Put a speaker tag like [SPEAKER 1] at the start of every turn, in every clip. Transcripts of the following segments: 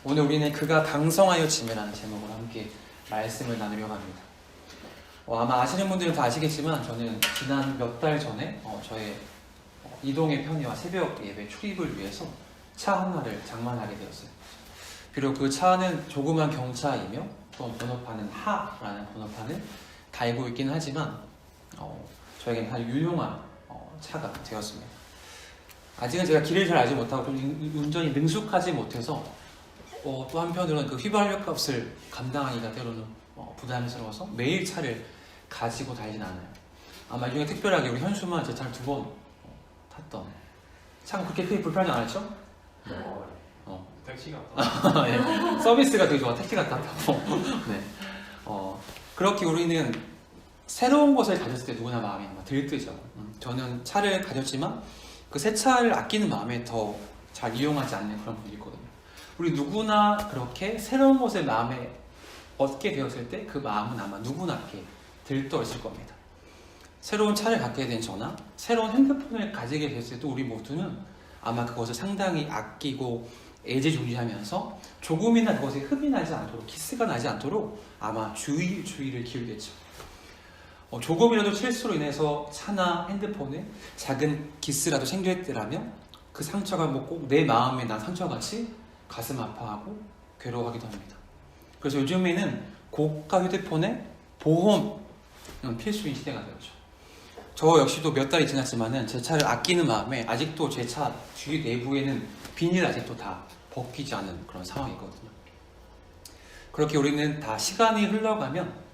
[SPEAKER 1] 오늘 우리는 그가 강성하여 짐이라는 제목으로 함께 말씀을 나누려고 합니다. 아마 아시는 분들은 다 아시겠지만 저는 지난 몇 달 전에 저의 이동의 편의와 새벽 예배 출입을 위해서 차 하나를 장만하게 되었어요. 비록 그 차는 조그만 경차이며 또 번호판은 하라는 번호판을 달고 있긴 하지만 저에게는 아주 유용한 차가 되었습니다. 아직은 제가 길을 잘 알지 못하고 좀 운전이 능숙하지 못해서 또 한편으로는 그 휘발유 값을 감당하기가 때로는 부담스러워서 매일 차를 가지고 다니진 않아요. 아마 이 중에 특별하게 우리 현수만 제 차를 2번 탔던 차가 그렇게 크게 불편하지 않았죠?
[SPEAKER 2] 택시
[SPEAKER 1] 같다. 네. 서비스가 되게 좋아. 택시 같다고. 네. 그렇게 우리는 새로운 것을 가졌을 때 누구나 마음이 아마 들뜨죠. 저는 차를 가졌지만 그 새 차를 아끼는 마음에 더 잘 이용하지 않는 그런 분이 있거든요. 우리 누구나 그렇게 새로운 것을 마음에 얻게 되었을 때 그 마음은 아마 누구나 이렇게 들떠 있을 겁니다. 새로운 차를 갖게 된 저나 새로운 핸드폰을 가지게 됐을 때 우리 모두는 아마 그것을 상당히 아끼고 애지중지하면서 조금이나 그것에 흠이 나지 않도록, 기스가 나지 않도록 아마 주의를 기울겠죠. 조금이라도 실수로 인해서 차나 핸드폰에 작은 기스라도 생겼더라면 그 상처가 꼭 내 마음에 난 상처같이 가슴 아파하고 괴로워하기도 합니다. 그래서 요즘에는 고가 휴대폰에 보험은 필수인 시대가 되었죠. 저 역시도 몇 달이 지났지만은 제 차를 아끼는 마음에 아직도 제 차 뒤 내부에는 비닐 아직도 다 벗기지 않은 그런 상황이거든요. 그렇게 우리는 다 시간이 흘러가면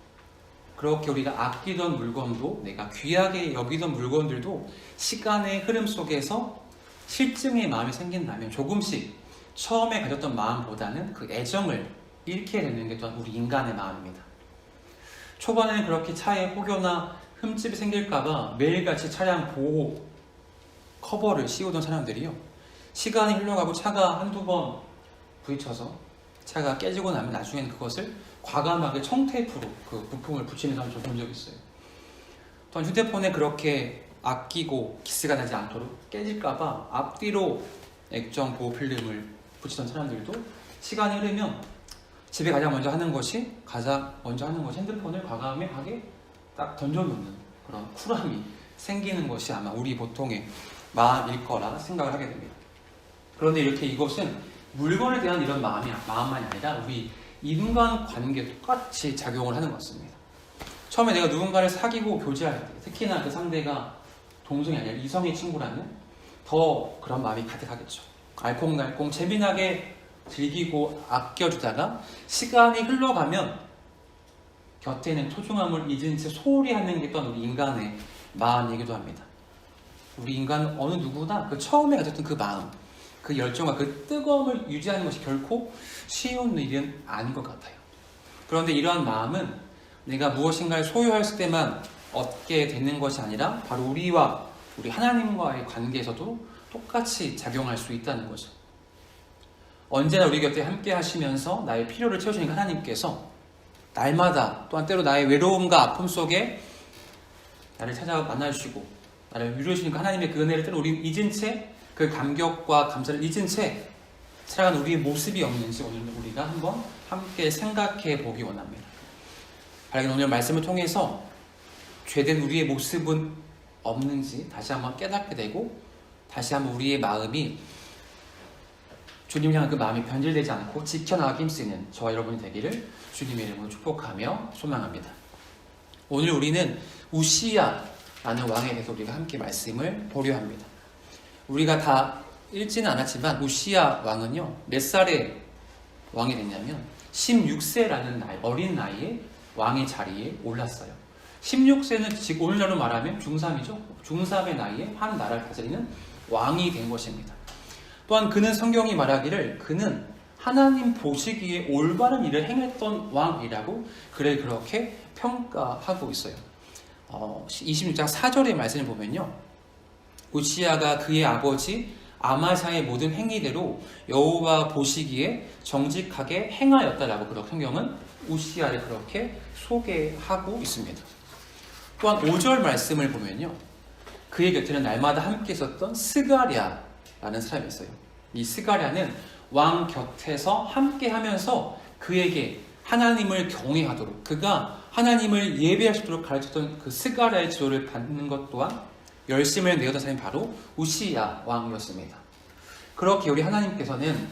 [SPEAKER 1] 그렇게 우리가 아끼던 물건도 내가 귀하게 여기던 물건들도 시간의 흐름 속에서 실증의 마음이 생긴다면 조금씩 처음에 가졌던 마음보다는 그 애정을 잃게 되는 게 또한 우리 인간의 마음입니다. 초반에는 그렇게 차에 혹여나 흠집이 생길까봐 매일같이 차량 보호 커버를 씌우던 사람들이요, 시간이 흘러가고 차가 한두 번 부딪혀서 차가 깨지고 나면 나중에는 그것을 과감하게 청테이프로 그 부품을 붙이는 사람을 본 적이 있어요. 또한 휴대폰에 그렇게 아끼고 기스가 나지 않도록 깨질까봐 앞뒤로 액정 보호 필름을 붙이던 사람들도 시간이 흐르면 집에 가장 먼저 하는 것이 핸드폰을 과감하게 딱 던져놓는 그런 쿨함이 생기는 것이 아마 우리 보통의 마음일 거라 생각을 하게 됩니다. 그런데 이렇게 이것은 물건에 대한 이런 마음만이 아니라 우리 인간관계에 똑같이 작용을 하는 것 같습니다. 처음에 내가 누군가를 사귀고 교제할 때, 특히나 그 상대가 동성이 아니라 이성의 친구라면 더 그런 마음이 가득하겠죠. 알콩달콩 재미나게 즐기고 아껴주다가 시간이 흘러가면 곁에 있는 소중함을 잊은 채 소홀히 하는 게 또한 우리 인간의 마음이기도 합니다. 우리 인간은 어느 누구나 그 처음에 가졌던 그 마음, 그 열정과 그 뜨거움을 유지하는 것이 결코 쉬운 일은 아닌 것 같아요. 그런데 이러한 마음은 내가 무엇인가를 소유했을 때만 얻게 되는 것이 아니라 바로 우리와 우리 하나님과의 관계에서도 똑같이 작용할 수 있다는 거죠. 언제나 우리 곁에 함께 하시면서 나의 필요를 채우시는 하나님께서 날마다 또한 때로 나의 외로움과 아픔 속에 나를 찾아 만나주시고 나를 위로해주시는 하나님의 그 은혜를 때로 우리 잊은 채, 그 감격과 감사를 잊은 채 살아가는 우리의 모습이 없는지 오늘 우리가 한번 함께 생각해 보기 원합니다. 바라기는 오늘 말씀을 통해서 죄된 우리의 모습은 없는지 다시 한번 깨닫게 되고 다시 한번 우리의 마음이 주님을 향한 그 마음이 변질되지 않고 지켜나가기 힘쓰는 저와 여러분이 되기를 주님의 이름으로 축복하며 소망합니다. 오늘 우리는 우시야라는 왕에 대해서 우리가 함께 말씀을 보려 합니다. 우리가 다 읽지는 않았지만 우시야 왕은요, 몇 살에 왕이 됐냐면 16세라는 어린 나이에 왕의 자리에 올랐어요. 16세는 지금 오늘날로 말하면 중3이죠. 중3의 나이에 한 나라를 다스리는 왕이 된 것입니다. 또한 그는 성경이 말하기를 그는 하나님 보시기에 올바른 일을 행했던 왕이라고 그렇게 평가하고 있어요. 26장 4절의 말씀을 보면요, 우시야가 그의 아버지 아마사의 모든 행위대로 여호와 보시기에 정직하게 행하였다라고 그렇게 성경은 우시야를 그렇게 소개하고 있습니다. 또한 5절 말씀을 보면요, 그의 곁에는 날마다 함께 있었던 스가랴라는 사람이 있어요. 이 스가랴는 왕 곁에서 함께 하면서 그에게 하나님을 경외하도록, 그가 하나님을 예배할 수 있도록 가르쳤던 그 스가랴의 지도를 받는 것 또한 열심을 내었던 사람이 바로 우시야 왕이었습니다. 그렇게 우리 하나님께서는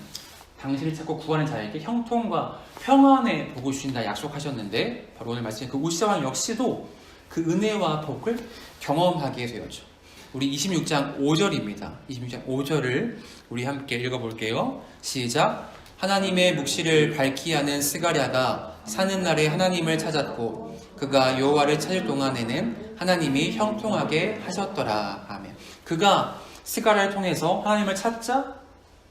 [SPEAKER 1] 당신을 찾고 구하는 자에게 형통과 평안의 복을 주신다 약속하셨는데, 바로 오늘 말씀인 그 우시야 왕 역시도 그 은혜와 복을 경험하게 되었죠. 우리 26장 5절입니다. 26장 5절을 우리 함께 읽어볼게요. 시작. 하나님의 묵시를 밝히 하는 스가랴가 사는 날에 하나님을 찾았고 그가 여호와를 찾을 동안에는 하나님이 형통하게 하셨더라. 아멘. 그가 스가랴를 통해서 하나님을 찾자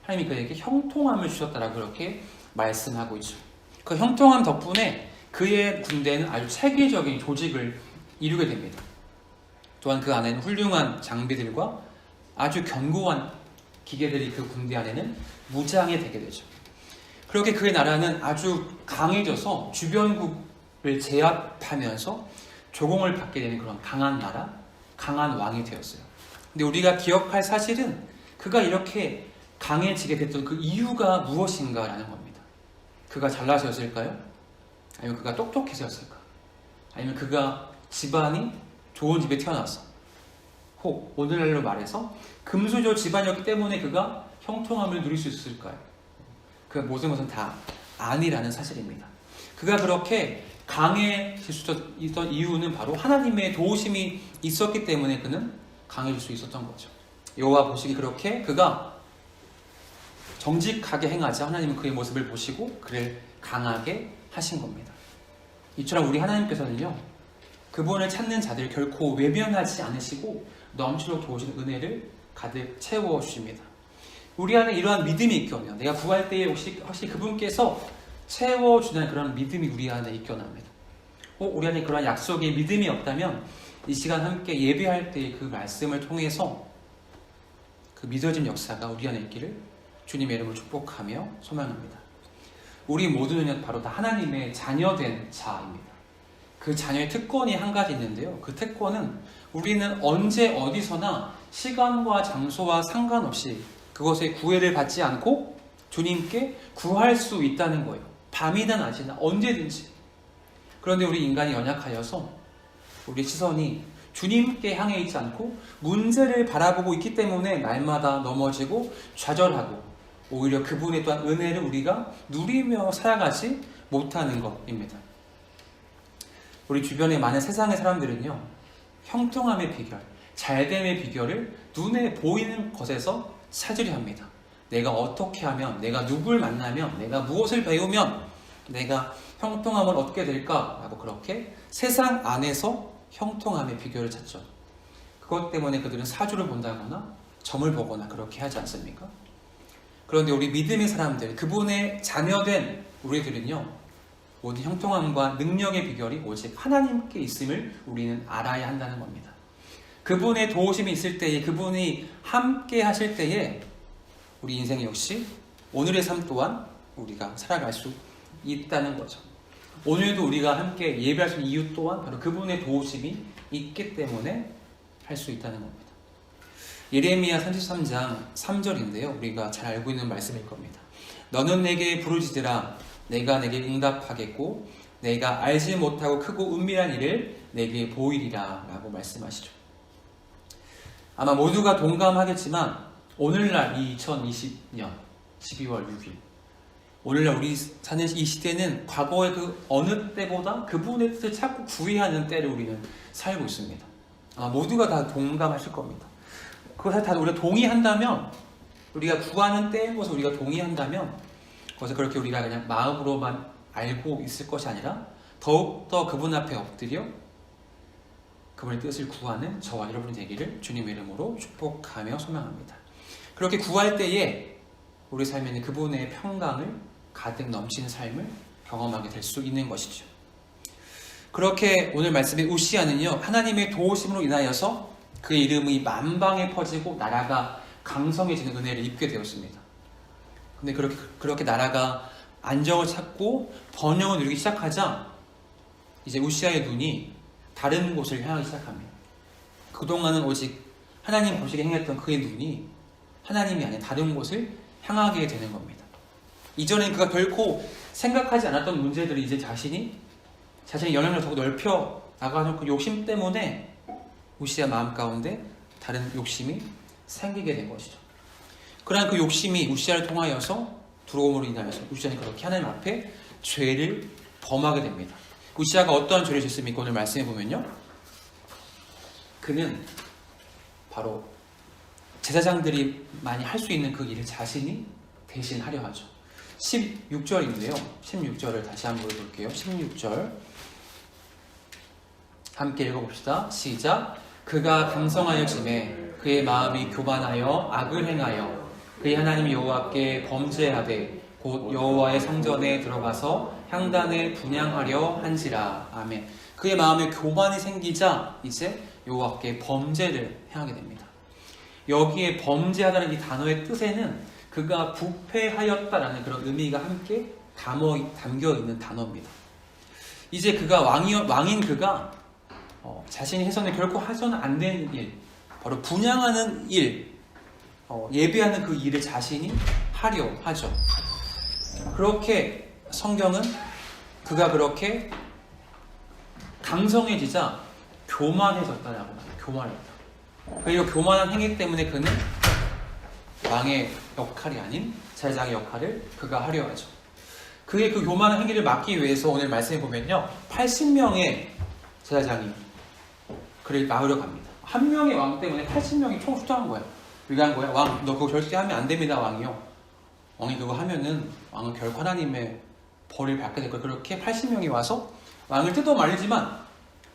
[SPEAKER 1] 하나님이 그에게 형통함을 주셨다라고 그렇게 말씀하고 있죠. 그 형통함 덕분에 그의 군대는 아주 체계적인 조직을 이루게 됩니다. 또한 그 안에는 훌륭한 장비들과 아주 견고한 기계들이 그 군대 안에는 무장이 되게 되죠. 그렇게 그의 나라는 아주 강해져서 주변국을 제압하면서 조공을 받게 되는 그런 강한 나라, 강한 왕이 되었어요. 근데 우리가 기억할 사실은 그가 이렇게 강해지게 됐던 그 이유가 무엇인가라는 겁니다. 그가 잘나서였을까요? 아니면 그가 똑똑해서였을까? 아니면 그가 집안이 좋은 집에 태어났어. 혹 오늘날로 말해서 금수저 집안이었기 때문에 그가 형통함을 누릴 수 있을까요? 그 모든 것은 다 아니라는 사실입니다. 그가 그렇게 강해질 수 있었던 이유는 바로 하나님의 도우심이 있었기 때문에 그는 강해질 수 있었던 거죠. 여호와 보시기 그렇게 그가 정직하게 행하자 하나님은 그의 모습을 보시고 그를 강하게 하신 겁니다. 이처럼 우리 하나님께서는요, 그분을 찾는 자들 결코 외면하지 않으시고 넘치도록 도우시는 은혜를 가득 채워주십니다. 우리 안에 이러한 믿음이 있거든요. 내가 구할 때에 혹시 그분께서 채워주는 그런 믿음이 우리 안에 있겨납니다. 우리 안에 그런 약속의 믿음이 없다면 이 시간 함께 예배할 때의 그 말씀을 통해서 그 믿어진 역사가 우리 안에 있기를 주님의 이름으로 축복하며 소망합니다. 우리 모두는 바로 다 하나님의 자녀된 자입니다. 그 자녀의 특권이 한 가지 있는데요. 그 특권은 우리는 언제 어디서나 시간과 장소와 상관없이 그것에 구애를 받지 않고 주님께 구할 수 있다는 거예요. 밤이나 낮이나 언제든지. 그런데 우리 인간이 연약하여서 우리 시선이 주님께 향해 있지 않고 문제를 바라보고 있기 때문에 날마다 넘어지고 좌절하고 오히려 그분의 또한 은혜를 우리가 누리며 살아가지 못하는 것입니다. 우리 주변의 많은 세상의 사람들은요, 형통함의 비결, 잘됨의 비결을 눈에 보이는 것에서 찾으려 합니다. 내가 어떻게 하면, 내가 누굴 만나면, 내가 무엇을 배우면 내가 형통함을 얻게 될까라고 그렇게 세상 안에서 형통함의 비결을 찾죠. 그것 때문에 그들은 사주를 본다거나 점을 보거나 그렇게 하지 않습니까? 그런데 우리 믿음의 사람들, 그분의 자녀된 우리들은요, 모든 형통함과 능력의 비결이 오직 하나님께 있음을 우리는 알아야 한다는 겁니다. 그분의 도우심이 있을 때에, 그분이 함께 하실 때에 우리 인생 역시 오늘의 삶 또한 우리가 살아갈 수 있다는 거죠. 오늘도 우리가 함께 예배할 수 있는 이유 또한 바로 그분의 도우심이 있기 때문에 할 수 있다는 겁니다. 예레미야 33장 3절인데요. 우리가 잘 알고 있는 말씀일 겁니다. 너는 내게 부르짖으라. 내가 내게 응답하겠고 내가 알지 못하고 크고 은밀한 일을 내게 보이리라 라고 말씀하시죠. 아마 모두가 동감하겠지만 오늘날 2020년 12월 6일 오늘날 우리 사는 이 시대는 과거의 그 어느 때보다 그분의 뜻을 찾고 구애하는 때를 우리는 살고 있습니다. 아마 모두가 다 동감하실 겁니다. 그것을 다 우리가 동의한다면, 우리가 구하는 때인 것을 우리가 동의한다면 그것을 그렇게 우리가 그냥 마음으로만 알고 있을 것이 아니라 더욱더 그분 앞에 엎드려 그분의 뜻을 구하는 저와 여러분이 되기를 주님의 이름으로 축복하며 소망합니다. 그렇게 구할 때에 우리 삶에는 그분의 평강을 가득 넘치는 삶을 경험하게 될 수 있는 것이죠. 그렇게 오늘 말씀의 우시야는요, 하나님의 도우심으로 인하여서 그의 이름이 만방에 퍼지고 나라가 강성해지는 은혜를 입게 되었습니다. 근데 그렇게 나라가 안정을 찾고 번영을 누리기 시작하자 이제 우시야의 눈이 다른 곳을 향하기 시작합니다. 그동안은 오직 하나님 보시게 행했던 그의 눈이 하나님이 아닌 다른 곳을 향하게 되는 겁니다. 이전엔 그가 결코 생각하지 않았던 문제들이 이제 자신의 영향력을 더 넓혀 나가는 그 욕심 때문에 우시아 마음 가운데 다른 욕심이 생기게 된 것이죠. 그러한 그 욕심이 우시아를 통하여서 들어옴으로 인하여서 우시아는 그렇게 하나님 앞에 죄를 범하게 됩니다. 우시아가 어떠한 죄를 짓습니까? 오늘 말씀해 보면요, 그는 바로 제사장들이 많이 할 수 있는 그 일을 자신이 대신 하려 하죠. 16절인데요 16절을 다시 한번 볼게요. 16절 함께 읽어봅시다. 시작. 그가 강성하여짐에 그의 마음이 교만하여 악을 행하여 그의 하나님 여호와께 범죄하되 곧 여호와의 성전에 들어가서 향단을 분향하려 한지라. 아멘. 그의 마음에 교만이 생기자 이제 여호와께 범죄를 행하게 됩니다. 여기에 범죄하다는 이 단어의 뜻에는 그가 부패하였다라는 그런 의미가 함께 담겨있는 단어입니다. 이제 그가 왕인 그가 자신이 해서는 결코 해서는 안 되는 일, 바로 분향하는 일, 예배하는 그 일을 자신이 하려 하죠. 그렇게 성경은 그가 그렇게 강성해지자 교만해졌다라고 합니다. 교만했다. 그리고 교만한 행위 때문에 그는 왕의 역할이 아닌 제사장의 역할을 그가 하려 하죠. 그의 그 교만한 행위를 막기 위해서 오늘 말씀해 보면요, 80명의 제사장이 그를 막으려 갑니다. 한 명의 왕 때문에 80명이 총 출동한 거예요. 왜 한 거야? 왕, 너 그거 절대 하면 안 됩니다, 왕이요. 왕이 그거 하면은 왕은 결코 하나님의 벌을 받게 될 거예요. 그렇게 80명이 와서 왕을 뜯어 말리지만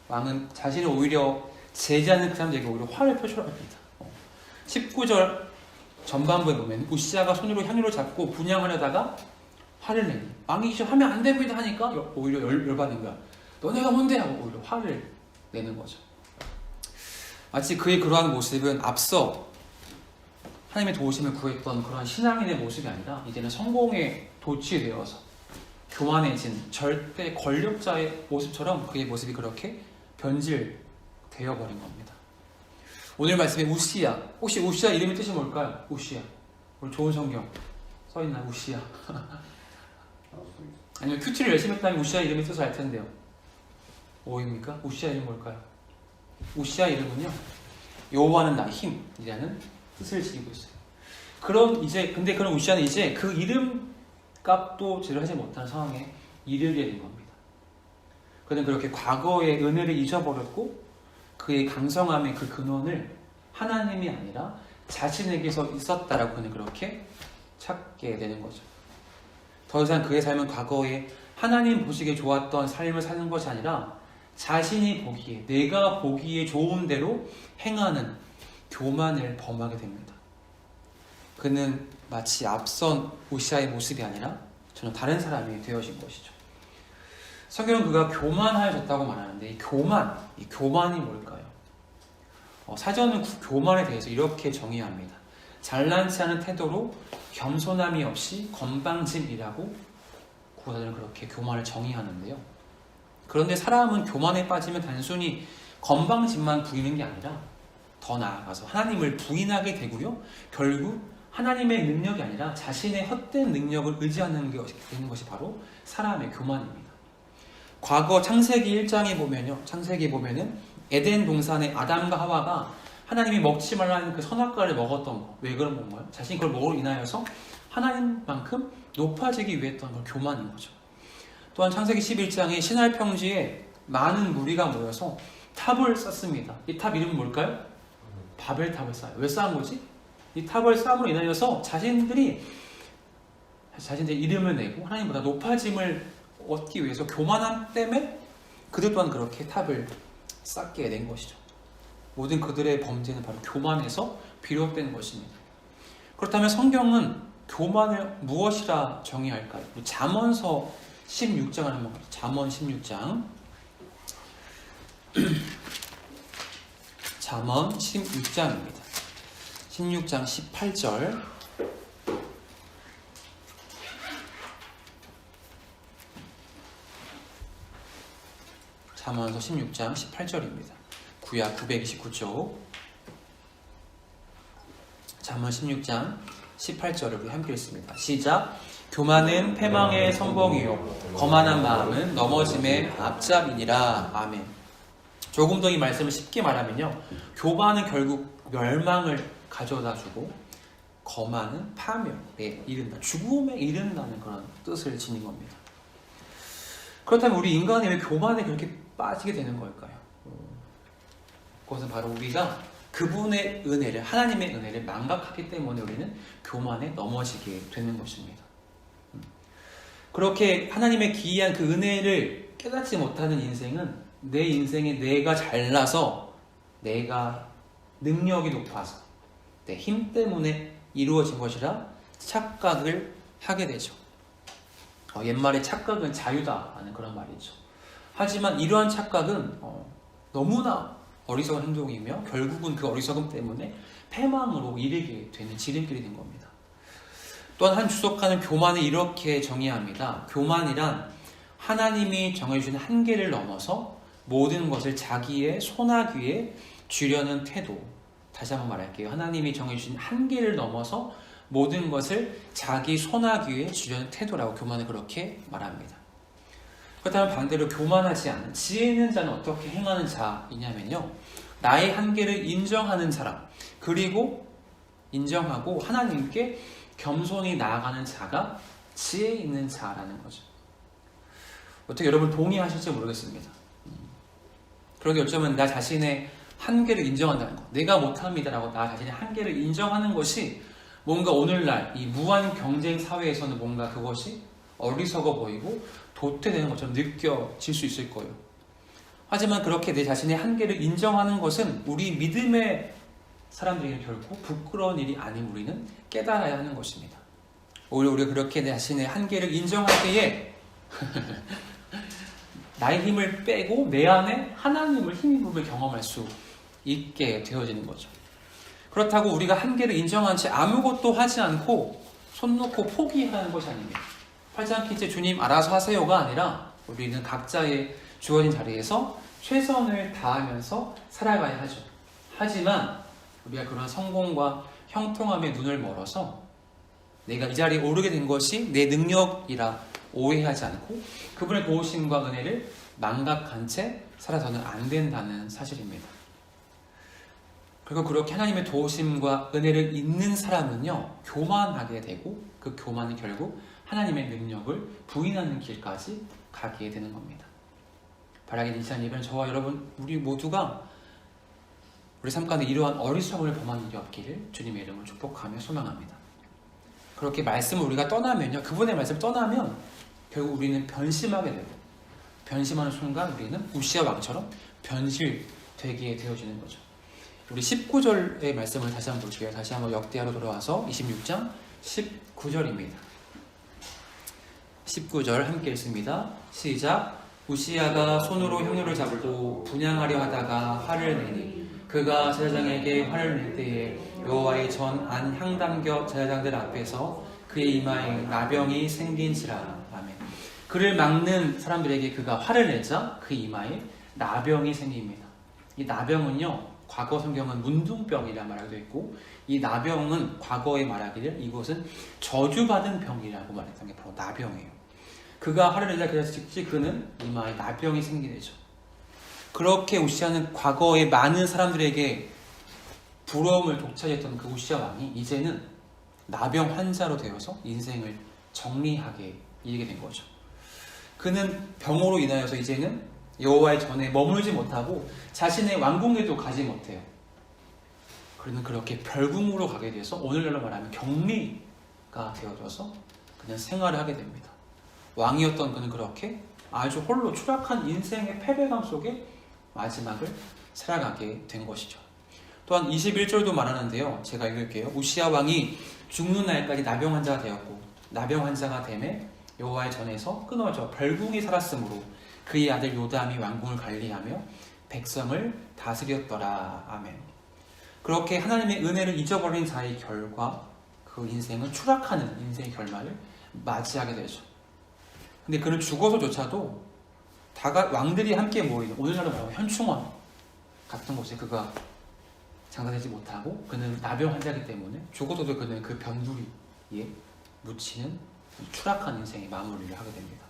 [SPEAKER 1] 왕은 자신을 오히려 제지하는 그 사람들에게 오히려 화를 표출합니다. 19절 전반부에 보면 우시아가 손으로 향유를 잡고 분향하려다가 화를 내는, 왕이 이제 하면 안 됩니다 하니까 오히려 열받는 거야. 너네가 뭔데? 하고 오히려 화를 내는 거죠. 마치 그의 그러한 모습은 앞서 하나님의 도우심을 구했던 그러한 신앙인의 모습이 아니라 이제는 성공에 도취되어서 교만해진 절대 권력자의 모습처럼 그의 모습이 그렇게 변질되어 버린 겁니다. 오늘 말씀에 우시아, 혹시 우시아 이름의 뜻이 뭘까요? 우시아. 오늘 좋은 성경 써있나요? 우시아. 아니면 큐티를 열심히 했다면 우시아 이름의 뜻을 알 텐데요. 뭐입니까? 우시아 이름 뭘까요? 우시아 이름은요, 여호와는 나의 힘이라는 뜻을 지니고 있어요. 근데 그런 우시아는 이제 그 이름 값도 제대로 하지 못한 상황에 이르게 된 겁니다. 그는 그렇게 과거의 은혜를 잊어버렸고 그의 강성함의 그 근원을 하나님이 아니라 자신에게서 있었다라고 그는 그렇게 찾게 되는 거죠. 더 이상 그의 삶은 과거에 하나님 보시기에 좋았던 삶을 사는 것이 아니라 자신이 보기에, 내가 보기에 좋은 대로 행하는 교만을 범하게 됩니다. 그는 마치 앞선 우시아의 모습이 아니라 전혀 다른 사람이 되어진 것이죠. 성경은 그가 교만하여졌다고 말하는데 이 교만이 뭘까요? 사전은 교만에 대해서 이렇게 정의합니다. 잘난치 않은 태도로 겸손함이 없이 건방짐이라고 구원은 그렇게 교만을 정의하는데요. 그런데 사람은 교만에 빠지면 단순히 건방짐만 부리는 게 아니라 더 나아가서 하나님을 부인하게 되고요, 결국 하나님의 능력이 아니라 자신의 헛된 능력을 의지하는 게 되는 것이 바로 사람의 교만입니다. 과거 창세기 1장에 보면은 에덴 동산의 아담과 하와가 하나님이 먹지 말라는 그 선악과를 먹었던 거, 왜 그런 건가요? 자신이 그걸 먹으로 인하여서 하나님만큼 높아지기 위해 했던 걸 교만인 거죠. 또한 창세기 11장에 시날 평지에 많은 무리가 모여서 탑을 쌓습니다. 이 탑 이름은 뭘까요? 바벨탑을 쌓아요. 왜 쌓은 거지? 이 탑을 쌓음으로 인하여서 자신들의 이름을 내고 하나님보다 높아짐을 얻기 위해서 교만함 때문에 그들 또한 그렇게 탑을 쌓게 된 것이죠. 모든 그들의 범죄는 바로 교만에서 비롯된 것입니다. 그렇다면 성경은 교만을 무엇이라 정의할까요? 잠언서 16장을 한번 보죠. 잠언 16장. 잠언 16장입니다. 16장 18절. 잠언서 16장 18절입니다. 구약 929쪽. 잠언 16장 18절을 우리 함께 읽습니다. 시작. 교만은 패망의 선봉이요 거만한 마음은 넘어짐의 앞잡이니라. 아멘. 조금 더 이 말씀을 쉽게 말하면요, 교만은 결국 멸망을 가져다 주고 거만은 파멸에 이른다, 죽음에 이른다는 그런 뜻을 지닌 겁니다. 그렇다면 우리 인간이 왜 교만에 그렇게 빠지게 되는 걸까요? 그것은 바로 우리가 그분의 은혜를, 하나님의 은혜를 망각하기 때문에 우리는 교만에 넘어지게 되는 것입니다. 그렇게 하나님의 기이한 그 은혜를 깨닫지 못하는 인생은 내 인생에 내가 잘나서, 내가 능력이 높아서, 내 힘 때문에 이루어진 것이라 착각을 하게 되죠. 옛말에 착각은 자유다 하는 그런 말이죠. 하지만 이러한 착각은 너무나 어리석은 행동이며 결국은 그 어리석음 때문에 패망으로 이르게 되는 지름길이 된 겁니다. 또한 한 주석가는 교만을 이렇게 정의합니다. 교만이란 하나님이 정해주신 한계를 넘어서 모든 것을 자기의 손아귀에 쥐려는 태도. 다시 한번 말할게요. 하나님이 정해주신 한계를 넘어서 모든 것을 자기 손아귀에 쥐려는 태도라고 교만을 그렇게 말합니다. 그렇다면 반대로 교만하지 않은 지혜 있는 자는 어떻게 행하는 자이냐면요, 나의 한계를 인정하는 사람, 그리고 인정하고 하나님께 겸손히 나아가는 자가 지혜 있는 자라는 거죠. 어떻게 여러분 동의하실지 모르겠습니다. 그러게 어쩌면 나 자신의 한계를 인정한다는 것, 내가 못합니다라고 나 자신의 한계를 인정하는 것이 뭔가 오늘날 이 무한 경쟁 사회에서는 뭔가 그것이 어리석어 보이고 도태되는 것처럼 느껴질 수 있을 거예요. 하지만 그렇게 내 자신의 한계를 인정하는 것은 우리 믿음의 사람들에게 결코 부끄러운 일이 아닌 우리는 깨달아야 하는 것입니다. 오히려 우리가 그렇게 내 자신의 한계를 인정할 때에 나의 힘을 빼고 내 안에 하나님을 힘입음을 경험할 수 있게 되어지는 거죠. 그렇다고 우리가 한계를 인정한 채 아무것도 하지 않고 손 놓고 포기하는 것이 아닙니다. 하지 않겠지 주님 알아서 하세요가 아니라 우리는 각자의 주어진 자리에서 최선을 다하면서 살아가야 하죠. 하지만 우리가 그런 성공과 형통함에 눈을 멀어서 내가 이 자리에 오르게 된 것이 내 능력이라 오해하지 않고 그분의 도우심과 은혜를 망각한 채 살아서는 안 된다는 사실입니다. 그리고 그렇게 하나님의 도우심과 은혜를 잊는 사람은요, 교만하게 되고 그 교만은 결국 하나님의 능력을 부인하는 길까지 가게 되는 겁니다. 바라긴 이찬 예배는 저와 여러분 우리 모두가 우리 삶 가운데 이러한 어리석음을 범하는 일이 없기를 주님의 이름으로 축복하며 소망합니다. 그렇게 말씀을 우리가 떠나면요, 그분의 말씀을 떠나면 결국 우리는 변심하게 되고, 변심하는 순간 우리는 우시아 왕처럼 변질되게 되어지는 거죠. 우리 19절의 말씀을 다시 한번 볼게요. 다시 한번 역대하로 돌아와서 26장 19절입니다. 19절 함께 읽습니다. 시작. 우시아가 손으로 향료를 잡고 분향하려 하다가 화를 내니 그가 제사장에게 화를 낼 때에 여호와의 전 안 향단겨 제사장들 앞에서 그의 이마에 나병이 생긴지라. 아멘. 그를 막는 사람들에게 그가 화를 내자 그 이마에 나병이 생깁니다. 이 나병은요, 과거 성경은 문둥병이라 말하기도 했고, 이 나병은 과거에 말하기를 이것은 저주받은 병이라고 말했던 게 바로 나병이에요. 그가 화를 내자 그래서 즉시 그는 이마에 나병이 생기죠. 그렇게 우시아는 과거에 많은 사람들에게 부러움을 독차지했던 그 우시아 왕이 이제는 나병 환자로 되어서 인생을 정리하게 이르게 된 거죠. 그는 병으로 인하여서 이제는 여호와의 전에 머물지 못하고 자신의 왕궁에도 가지 못해요. 그는 그렇게 별궁으로 가게 돼서 오늘날로 말하면 격리가 되어져서 그냥 생활을 하게 됩니다. 왕이었던 그는 그렇게 아주 홀로 추락한 인생의 패배감 속에 마지막을 살아가게 된 것이죠. 또한 21절도 말하는데요, 제가 읽을게요. 우시아 왕이 죽는 날까지 나병 환자가 되었고 나병 환자가 되매 여호와의 전에서 끊어져 별궁에 살았으므로 그의 아들 요담이 왕궁을 관리하며 백성을 다스렸더라. 아멘. 그렇게 하나님의 은혜를 잊어버린 자의 결과 그 인생은 추락하는 인생의 결말을 맞이하게 되죠. 근데 그는 죽어서조차도 왕들이 함께 모이는 오늘날로 말하면 현충원 같은 곳에 그가 장사되지 못하고 그는 나병 환자이기 때문에 죽어서도 그는 그 변두리에 묻히는 추락한 인생의 마무리를 하게 됩니다.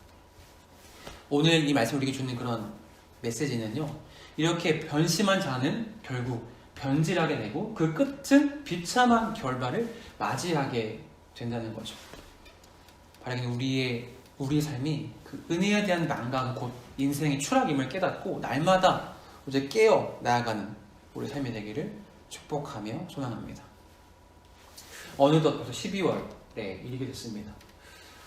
[SPEAKER 1] 오늘 이 말씀을 우리에게 주는 그런 메시지는요, 이렇게 변심한 자는 결국 변질하게 되고 그 끝은 비참한 결과를 맞이하게 된다는 거죠. 바라기는 우리의 삶이 그 은혜에 대한 난감, 곧 인생의 추락임을 깨닫고 날마다 이제 깨어 나아가는 우리 삶이 되기를 축복하며 소망합니다. 어느덧 벌써 12월에 이르게 됐습니다.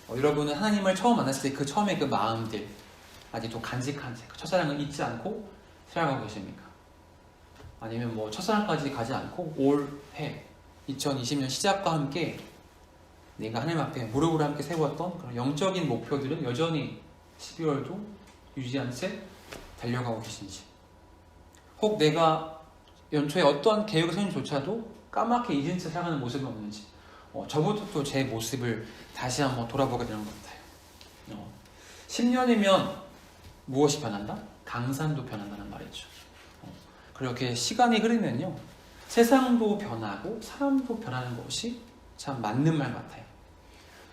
[SPEAKER 1] 여러분은 하나님을 처음 만났을 때 그 처음에 그 마음들, 아직도 간직한 그 첫사랑을 잊지 않고 살아가고 계십니까? 아니면 뭐 첫사랑까지 가지 않고 올해 2020년 시작과 함께 내가 하나님 앞에 무릎을 함께 세웠던 그런 영적인 목표들은 여전히 12월도 유지한 채 달려가고 계신지, 혹 내가 연초에 어떠한 계획을 세운조차도 까맣게 잊은 채 살아가는 모습이 없는지, 저부터 또 제 모습을 다시 한번 돌아보게 되는 것 같아요. 10년이면 무엇이 변한다? 강산도 변한다는 말이죠. 그렇게 시간이 흐르면요, 세상도 변하고 사람도 변하는 것이 참 맞는 말 같아요.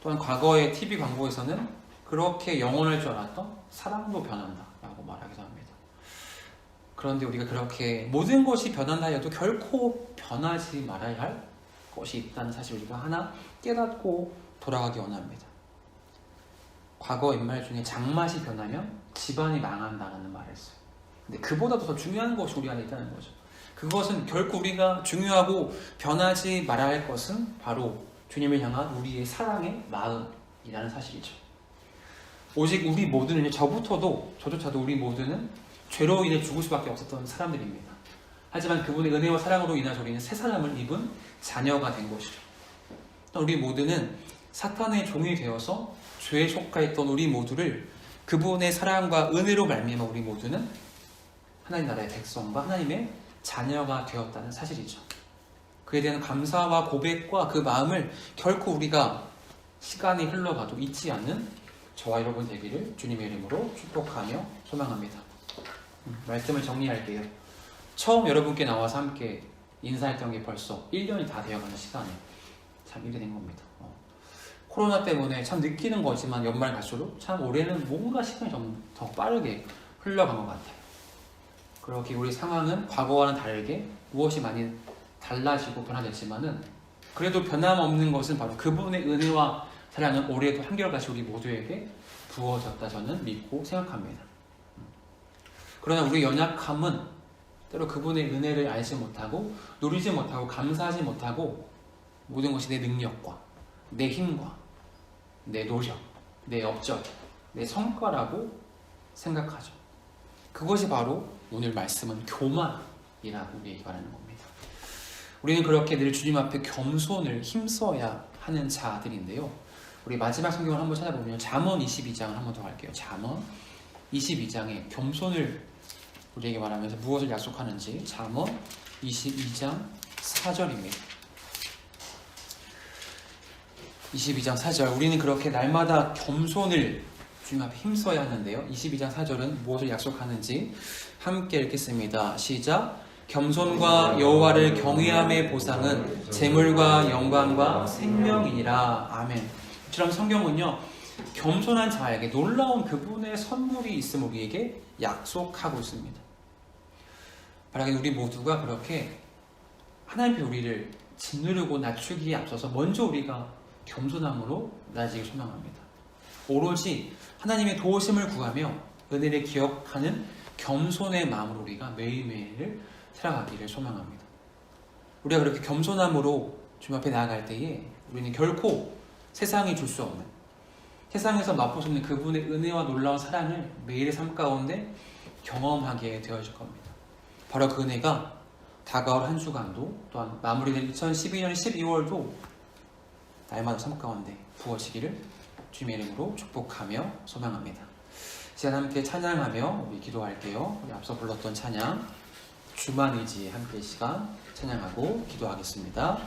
[SPEAKER 1] 또한 과거의 TV 광고에서는 그렇게 영원할 줄 알았던 사랑도 변한다 라고 말하기도 합니다. 그런데 우리가 그렇게 모든 것이 변한다 해도 결코 변하지 말아야 할 것이 있다는 사실 우리가 하나 깨닫고 돌아가기 원합니다. 과거 옛말 중에 장맛이 변하면 집안이 망한다는 말을 했어요. 근데 그보다도 더 중요한 것이 우리 안에 있다는 거죠. 그것은 결코 우리가 중요하고 변하지 말아야 할 것은 바로 주님을 향한 우리의 사랑의 마음이라는 사실이죠. 오직 우리 모두는, 저조차도 우리 모두는 죄로 인해 죽을 수밖에 없었던 사람들입니다. 하지만 그분의 은혜와 사랑으로 인해서 우리는 새 사람을 입은 자녀가 된 것이죠. 우리 모두는 사탄의 종이 되어서 죄에 속하였던 우리 모두를 그분의 사랑과 은혜로 말미암아 우리 모두는 하나님 나라의 백성과 하나님의 자녀가 되었다는 사실이죠. 그에 대한 감사와 고백과 그 마음을 결코 우리가 시간이 흘러가도 잊지 않는 저와 여러분 되기를 주님의 이름으로 축복하며 소망합니다. 말씀을 정리할게요. 처음 여러분께 나와서 함께 인사했던 게 벌써 1년이 다 되어가는 시간에 참 이래 된 겁니다. 코로나 때문에 참 느끼는 거지만 연말 갈수록 참 올해는 뭔가 시간이 좀 더 빠르게 흘러간 것 같아요. 그렇게 우리 상황은 과거와는 다르게 무엇이 많이 달라지고 변화됐지만은 그래도 변함없는 것은 바로 그분의 은혜와 사랑은 올해도 한결같이 우리 모두에게 부어졌다 저는 믿고 생각합니다. 그러나 우리의 연약함은 때로 그분의 은혜를 알지 못하고 누리지 못하고 감사하지 못하고 모든 것이 내 능력과 내 힘과 내 노력, 내 업적, 내 성과라고 생각하죠. 그것이 바로 오늘 말씀은 교만이라고 우리에게 말하는 겁니다. 우리는 그렇게 늘 주님 앞에 겸손을 힘써야 하는 자들인데요. 우리 마지막 성경을 한번 찾아보면 잠언 22장을 한번 더 갈게요. 잠언 22장에 겸손을 우리에게 말하면서 무엇을 약속하는지 잠언 22장 4절입니다. 22장 4절, 우리는 그렇게 날마다 겸손을 주님 앞에 힘써야 하는데요. 22장 4절은 무엇을 약속하는지 함께 읽겠습니다. 시작. 겸손과 여호와를 경외함의 보상은 재물과 영광과 생명이니라. 아멘. 이처럼 성경은요, 겸손한 자에게 놀라운 그분의 선물이 있음을 우리에게 약속하고 있습니다. 바라기는 우리 모두가 그렇게 하나님께 우리를 짓누르고 낮추기에 앞서서 먼저 우리가 겸손함으로 나아지길 소망합니다. 오로지 하나님의 도우심을 구하며 은혜를 기억하는 겸손의 마음으로 우리가 매일매일을 살아가기를 소망합니다. 우리가 그렇게 겸손함으로 주님 앞에 나아갈 때에 우리는 결코 세상이 줄 수 없는, 세상에서 맛볼 수 없는 그분의 은혜와 놀라운 사랑을 매일의 삶 가운데 경험하게 되어질 겁니다. 바로 그 은혜가 다가올 한 주간도 또한 마무리된 2012년 12월도 날마다 삶 가운데 부어지기를 주님의 이름으로 축복하며 소망합니다. 시간 함께 찬양하며 우리 기도할게요. 우리 앞서 불렀던 찬양 주만 의지에 함께 시간 찬양하고 기도하겠습니다.